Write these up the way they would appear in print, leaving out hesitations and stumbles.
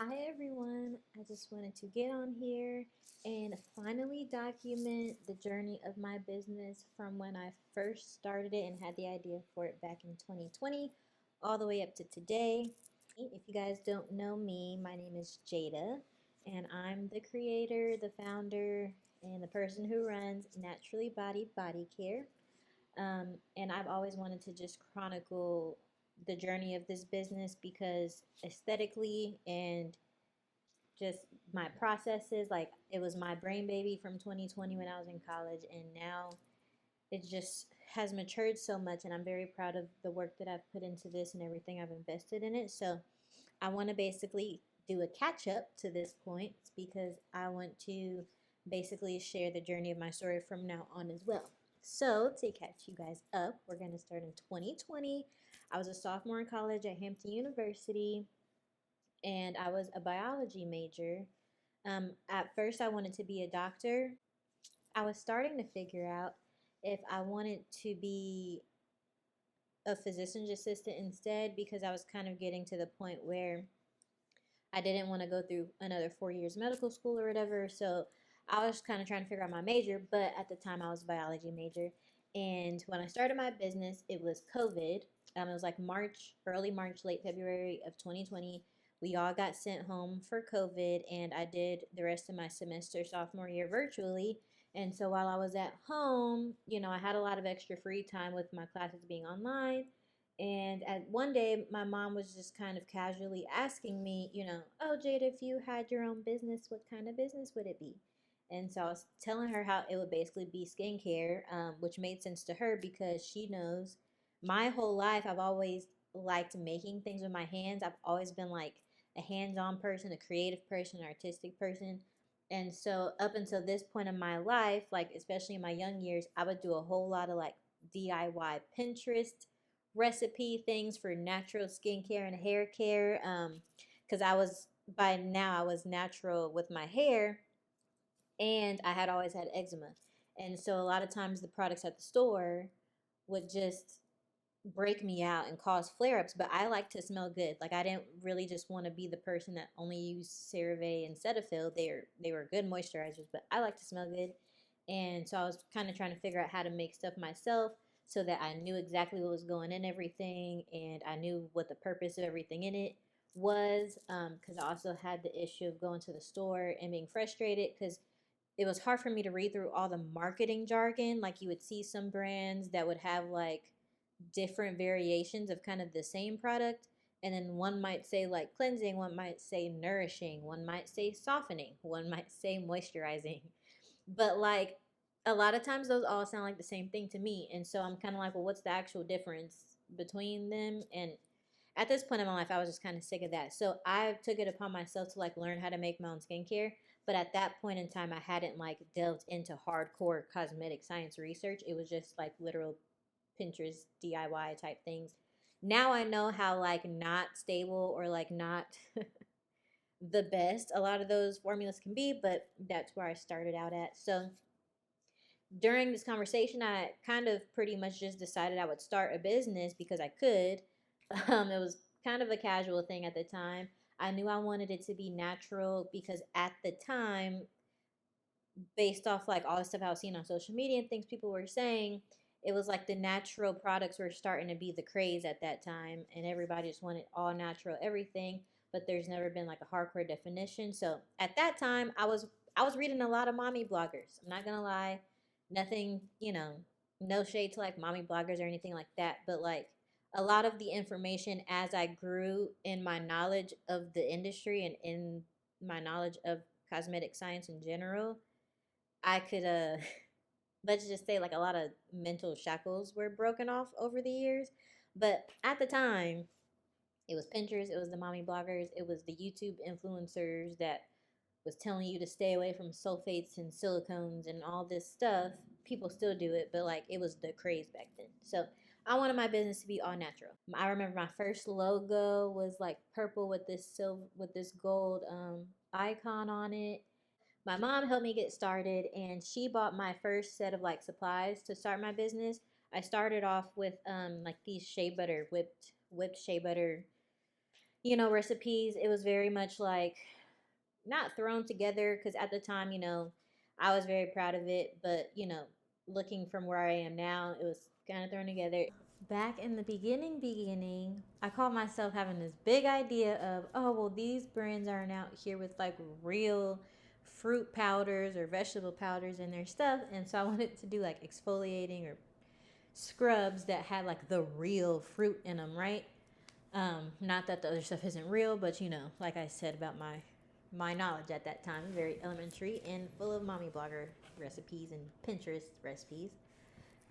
Hi everyone, I just wanted to get on here and finally document the journey of my business from when I first started it and had the idea for it back in 2020 all the way up to today. If you guys don't know me, my name is Jada and I'm the creator, the founder, and the person who runs Naturally Bodied Body Care. And I've always wanted to just chronicle the journey of this business because aesthetically and just my processes, like it was my brain baby from 2020 when I was in college, and now it just has matured so much, and I'm very proud of the work that I've put into this and everything I've invested in it. So I want to basically do a catch up to this point because I want to basically share the journey of my story from now on as well. So, to catch you guys up, we're going to start in 2020. I was a sophomore in college at Hampton University and I was a biology major. At first, I wanted to be a doctor. I was starting to figure out if I wanted to be a physician's assistant instead because I was kind of getting to the point where I didn't want to go through another 4 years medical school or whatever. So I was kind of trying to figure out my major, but at the time I was a biology major. And when I started my business, it was COVID. It was like March, early March, late February of 2020. We all got sent home for COVID, and I did the rest of my semester sophomore year virtually. And so while I was at home, I had a lot of extra free time with my classes being online. And at one day, my mom was just kind of casually asking me, oh, Jade, if you had your own business, what kind of business would it be? And so I was telling her how it would basically be skincare, which made sense to her because she knows my whole life I've always liked making things with my hands. I've always been like a hands on person, a creative person, an artistic person. And so up until this point in my life, like especially in my young years, I would do a whole lot of like DIY Pinterest recipe things for natural skincare and hair care. Because by now I was natural with my hair and I had always had eczema. And so a lot of times the products at the store would just break me out and cause flare-ups, but I like to smell good. Like I didn't really just want to be the person that only used CeraVe and Cetaphil. They were good moisturizers, but I like to smell good. And so I was kind of trying to figure out how to make stuff myself so that I knew exactly what was going in everything and I knew what the purpose of everything in it was. Because I also had the issue of going to the store and being frustrated because it was hard for me to read through all the marketing jargon. Like you would see some brands that would have like different variations of kind of the same product. And then one might say like cleansing, one might say nourishing, one might say softening, one might say moisturizing. But like a lot of times those all sound like the same thing to me. And so I'm kind of like, well, what's the actual difference between them? And at this point in my life, I was just kind of sick of that. So I took it upon myself to like learn how to make my own skincare. But at that point in time, I hadn't like delved into hardcore cosmetic science research. It was just like literal Pinterest DIY type things. Now I know how like not stable or like not the best a lot of those formulas can be, but that's where I started out at. So during this conversation, I kind of pretty much just decided I would start a business because I could. It was kind of a casual thing at the time. I knew I wanted it to be natural because at the time, based off like all the stuff I was seeing on social media and things people were saying, it was like the natural products were starting to be the craze at that time, and everybody just wanted all natural everything. But there's never been like a hardcore definition. So at that time, I was reading a lot of mommy bloggers. I'm not gonna lie, nothing, no shade to like mommy bloggers or anything like that, but like a lot of the information as I grew in my knowledge of the industry and in my knowledge of cosmetic science in general, I could let's just say like a lot of mental shackles were broken off over the years. But at the time, it was Pinterest, it was the mommy bloggers, it was the YouTube influencers that was telling you to stay away from sulfates and silicones and all this stuff. People still do it, but like it was the craze back then. So I wanted my business to be all natural. I remember my first logo was like purple with this silver with this gold icon on it. My mom helped me get started and she bought my first set of like supplies to start my business. I started off with like these shea butter whipped shea butter recipes. It was very much like not thrown together because at the time, I was very proud of it. But, looking from where I am now, it was kind of thrown together. Back in the beginning, I called myself having this big idea of, oh, well, these brands aren't out here with like real fruit powders or vegetable powders in their stuff. And so I wanted to do like exfoliating or scrubs that had like the real fruit in them, right? Not that the other stuff isn't real, but like I said about my knowledge at that time, very elementary and full of mommy blogger recipes and Pinterest recipes.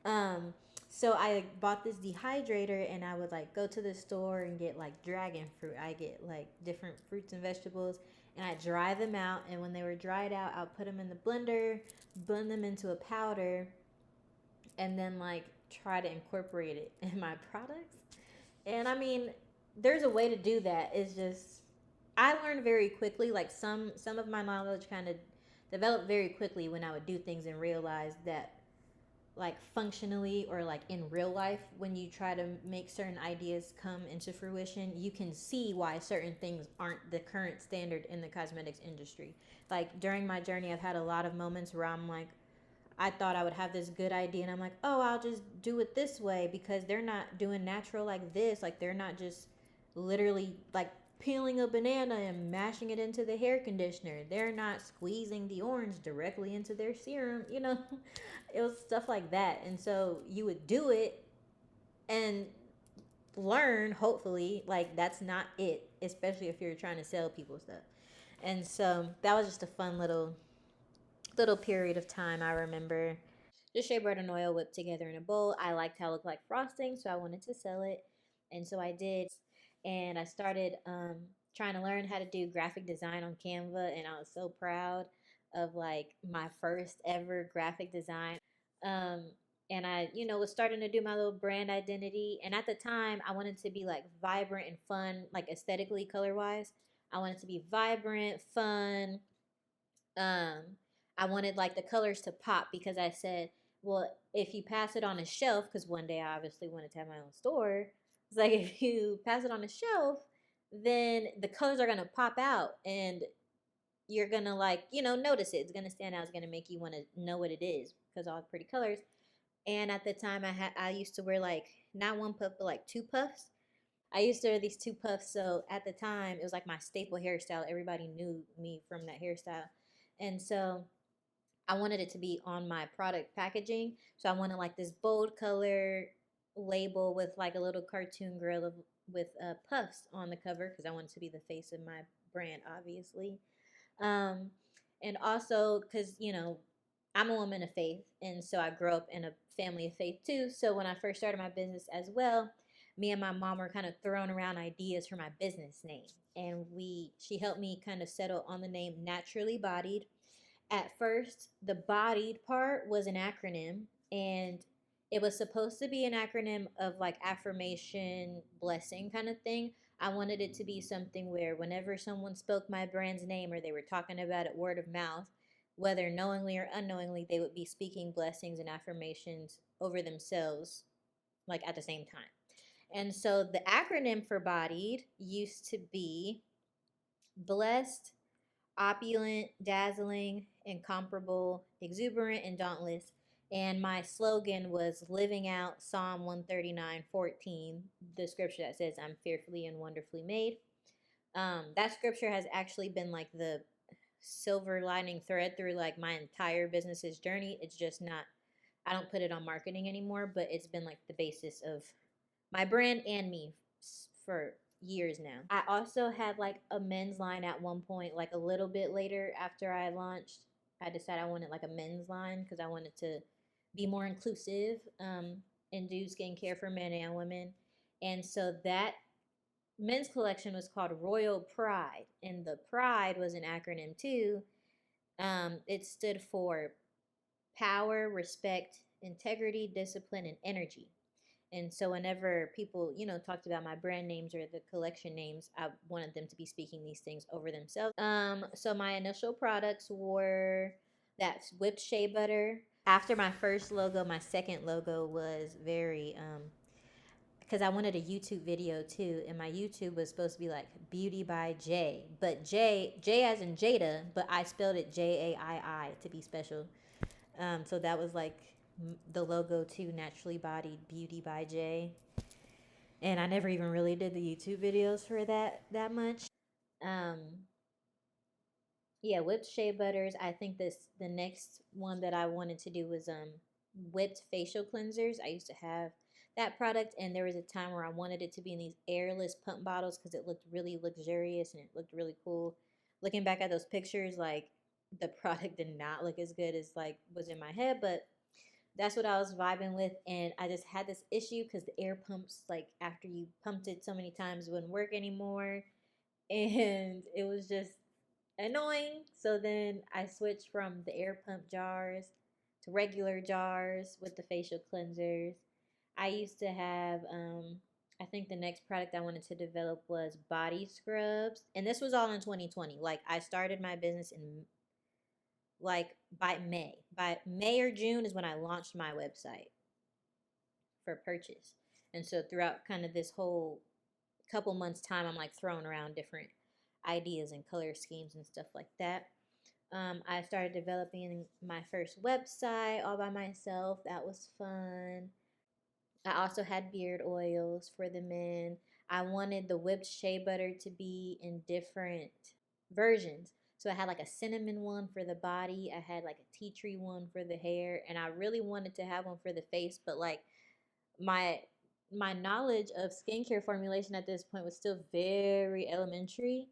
Um, so I bought this dehydrator and I would like go to the store and get like dragon fruit. I get like different fruits and vegetables and I dry them out. And when they were dried out, I'll put them in the blender, blend them into a powder, and then like try to incorporate it in my products. And I mean, there's a way to do that. It's just I learned very quickly. Like some of my knowledge kind of developed very quickly when I would do things and realize that like functionally or like in real life when you try to make certain ideas come into fruition, you can see why certain things aren't the current standard in the cosmetics industry. Like during my journey, I've had a lot of moments where I'm like, I thought I would have this good idea and I'm like, oh, I'll just do it this way because they're not doing natural like this. Like they're not just literally like peeling a banana and mashing it into the hair conditioner. They're not squeezing the orange directly into their serum, It was stuff like that. And so you would do it and learn, hopefully, like that's not it, especially if you're trying to sell people stuff. And so that was just a fun little period of time I remember. Just shea butter and oil whipped together in a bowl. I liked how it looked like frosting, so I wanted to sell it. And so I did. And I started trying to learn how to do graphic design on Canva. And I was so proud of like my first ever graphic design. Um, and I, was starting to do my little brand identity. And at the time, I wanted to be like vibrant and fun, like aesthetically, color wise. I wanted to be vibrant, fun, um, I wanted like the colors to pop because I said, well, if you pass it on a shelf, because one day I obviously wanted to have my own store. It's like if you pass it on a shelf, then the colors are gonna pop out and you're gonna like, notice it. It's gonna stand out. It's gonna make you want to know what it is because all the pretty colors. And at the time, I used to wear like not one puff but like two puffs. I used to wear these two puffs. So at the time, it was like my staple hairstyle. Everybody knew me from that hairstyle. And so I wanted it to be on my product packaging. So I wanted like this bold color label with like a little cartoon girl with puffs on the cover because I wanted to be the face of my brand, obviously. Um, and also because, I'm a woman of faith. And so I grew up in a family of faith too. So when I first started my business as well, me and my mom were kind of throwing around ideas for my business name. And she helped me kind of settle on the name Naturally Bodied. At first, the bodied part was an acronym, and it was supposed to be an acronym of like affirmation, blessing kind of thing. I wanted it to be something where whenever someone spoke my brand's name or they were talking about it word of mouth, whether knowingly or unknowingly, they would be speaking blessings and affirmations over themselves, like at the same time. And so the acronym for bodied used to be blessed, opulent, dazzling, incomparable, exuberant, and dauntless. And my slogan was living out Psalm 139:14, the scripture that says, I'm fearfully and wonderfully made. That scripture has actually been like the silver lining thread through like my entire business's journey. It's just not, I don't put it on marketing anymore, but it's been like the basis of my brand and me for years now. I also had like a men's line at one point, like a little bit later after I launched. I decided I wanted like a men's line because I wanted to be more inclusive and do skincare for men and women. And so that men's collection was called Royal Pride. And the Pride was an acronym too. It stood for power, respect, integrity, discipline, and energy. And so whenever people, talked about my brand names or the collection names, I wanted them to be speaking these things over themselves. So my initial products were that whipped shea butter. After my first logo, my second logo was very because I wanted a YouTube video too, and my YouTube was supposed to be like Beauty by J, but J as in Jada, but I spelled it Jaii to be special. So that was like the logo too, Naturally Bodied Beauty by J. And I never even really did the YouTube videos for that much. Um, yeah, whipped shea butters. I think the next one that I wanted to do was whipped facial cleansers. I used to have that product, and there was a time where I wanted it to be in these airless pump bottles because it looked really luxurious and it looked really cool. Looking back at those pictures, like the product did not look as good as like was in my head, but that's what I was vibing with. And I just had this issue because the air pumps, like after you pumped it so many times, wouldn't work anymore, and it was just annoying. So then I switched from the air pump jars to regular jars with the facial cleansers. I used to have, I think the next product I wanted to develop was body scrubs. And this was all in 2020. Like, I started my business in, like, by May. By May or June is when I launched my website for purchase. And so throughout kind of this whole couple months' time, I'm like throwing around different ideas and color schemes and stuff like that. I started developing my first website all by myself. That was fun. I also had beard oils for the men. I wanted the whipped shea butter to be in different versions. So I had like a cinnamon one for the body, I had like a tea tree one for the hair, and I really wanted to have one for the face, but like my my knowledge of skincare formulation at this point was still very elementary.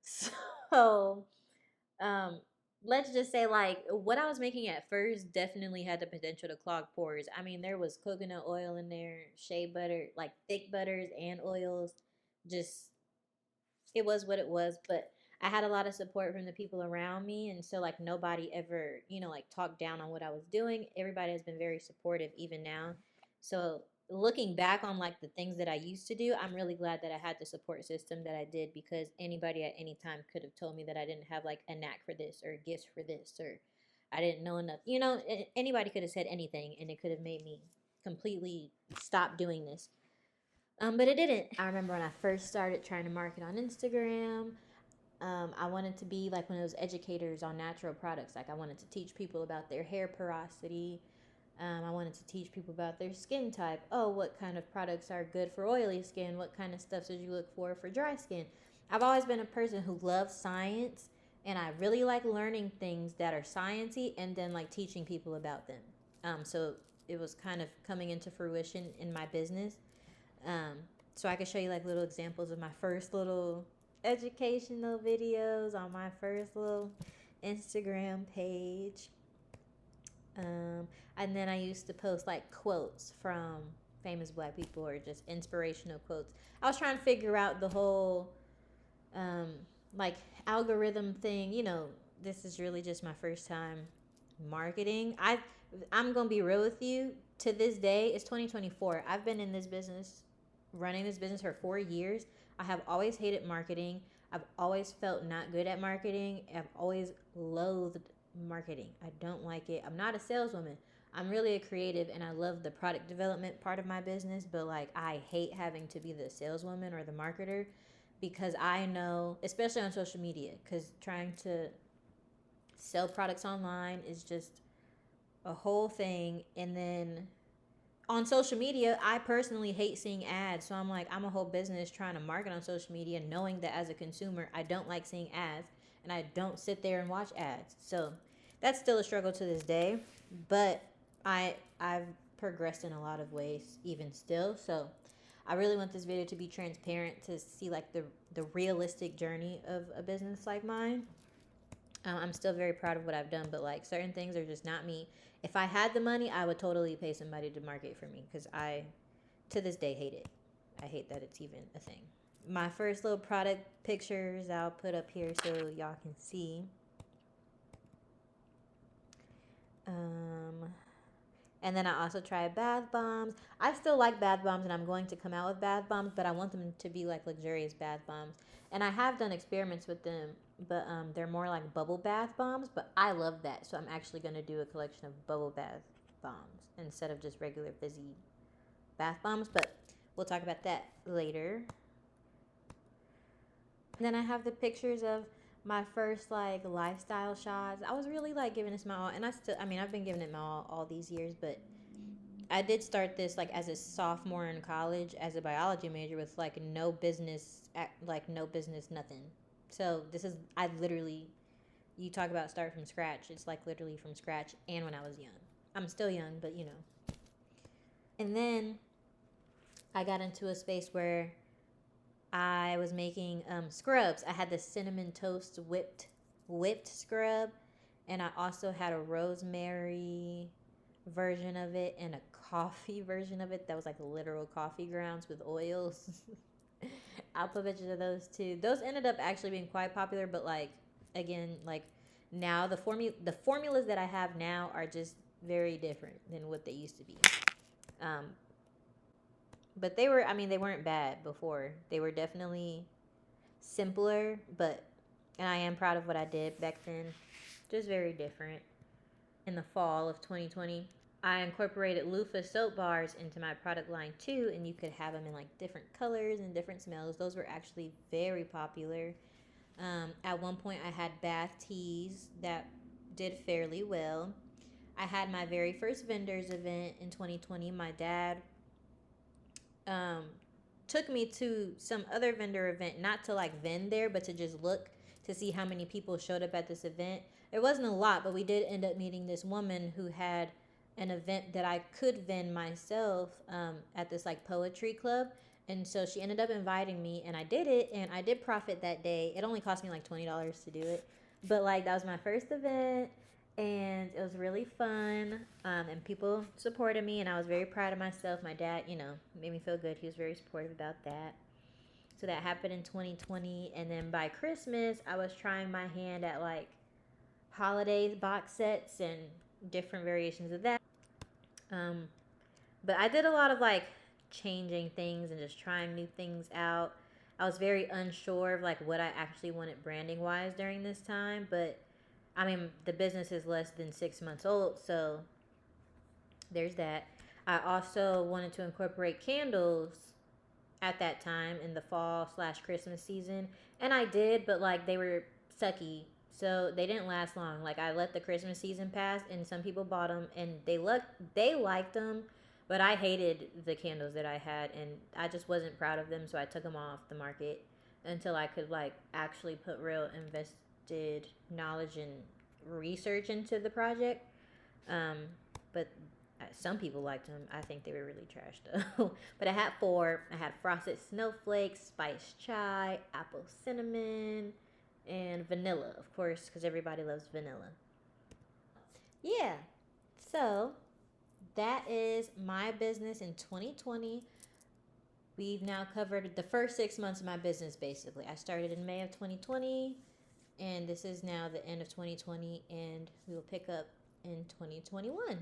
So, um, let's just say like what I was making at first definitely had the potential to clog pores. I mean, there was coconut oil in there, shea butter, like thick butters and oils. Just it was what it was, but I had a lot of support from the people around me, and so like nobody ever, like talked down on what I was doing. Everybody has been very supportive even now. So looking back on like the things that I used to do, I'm really glad that I had the support system that I did, because anybody at any time could have told me that I didn't have like a knack for this or gifts for this, or I didn't know enough. Anybody could have said anything and it could have made me completely stop doing this. But it didn't. I remember when I first started trying to market on Instagram, I wanted to be like one of those educators on natural products. Like I wanted to teach people about their hair porosity. I wanted to teach people about their skin type. Oh, what kind of products are good for oily skin? What kind of stuff should you look for dry skin? I've always been a person who loves science, and I really like learning things that are sciencey and then like teaching people about them. So it was kind of coming into fruition in my business. Um, so I could show you like little examples of my first little educational videos on my first little Instagram page. And then I used to post like quotes from famous black people or just inspirational quotes. I was trying to figure out the whole um, like algorithm thing. This is really just my first time marketing. I'm gonna be real with you. To this day, it's 2024. I've been in this business, running this business for 4 years. I have always hated marketing. I've always felt not good at marketing. I've always loathed marketing. I don't like it. I'm not a saleswoman. I'm really a creative, and I love the product development part of my business, but like I hate having to be the saleswoman or the marketer, because I know, especially on social media, because trying to sell products online is just a whole thing. And then on social media, I personally hate seeing ads. So I'm like, I'm a whole business trying to market on social media, knowing that as a consumer, I don't like seeing ads and I don't sit there and watch ads. So that's still a struggle to this day, but I've progressed in a lot of ways even still. So I really want this video to be transparent, to see like the realistic journey of a business like mine. I'm still very proud of what I've done, but like certain things are just not me. If I had the money, I would totally pay somebody to market for me, because I, to this day, hate it. I hate that it's even a thing. My first little product pictures I'll put up here so y'all can see. And then I also tried bath bombs. I still like bath bombs, and I'm going to come out with bath bombs, but I want them to be like luxurious bath bombs. And I have done experiments with them, but they're more like bubble bath bombs, but I love that. So I'm actually going to do a collection of bubble bath bombs instead of just regular fizzy bath bombs. But we'll talk about that later. And then I have the pictures of my first like lifestyle shots. I was really like giving this my all, and I've been giving it my all these years, but I did start this like as a sophomore in college as a biology major with like no business, nothing. So this is, I literally, you talk about start from scratch. It's like literally from scratch, and when I was young. I'm still young, but you know. And then I got into a space where I was making scrubs. I had the cinnamon toast whipped scrub, and I also had a rosemary version of it and a coffee version of it that was like literal coffee grounds with oils. I'll put pictures of those too. Those ended up actually being quite popular, but like again, like now the formulas that I have now are just very different than what they used to be. Um, but they weren't bad before. They were definitely simpler, but and I am proud of what I did back then. Just very different. In the fall of 2020, I incorporated loofah soap bars into my product line too, and you could have them in like different colors and different smells. Those were actually very popular. At one point, I had bath teas that did fairly well. I had my very first vendors event in 2020. My dad um, took me to some other vendor event, not to like vend there, but to just look to see how many people showed up at this event. It wasn't a lot, but we did end up meeting this woman who had an event that I could vend myself at this like poetry club. And so she ended up inviting me, and I did it, and I did profit that day. It only cost me like $20 to do it, but like that was my first event, and it was really fun. And people supported me, and I was very proud of myself. My dad, made me feel good. He was very supportive about that. So that happened in 2020, and then by Christmas, I was trying my hand at like holidays box sets and different variations of that. Um, but I did a lot of like changing things and just trying new things out. I was very unsure of like what I actually wanted branding wise during this time, but I mean, the business is less than 6 months old, so there's that. I also wanted to incorporate candles at that time in the fall/Christmas season, and I did, but like they were sucky, so they didn't last long. Like I let the Christmas season pass, and some people bought them, and they liked them, but I hated the candles that I had, and I just wasn't proud of them, so I took them off the market until I could like actually put real invested knowledge and research into the project. Um, but some people liked them. I think they were really trash though. But I had four. I had frosted snowflakes, spiced chai, apple cinnamon, and vanilla, of course, because everybody loves vanilla. Yeah. So that is my business in 2020. We've now covered the first 6 months of my business basically. I started in May of 2020, and this is now the end of 2020, and we will pick up in 2021.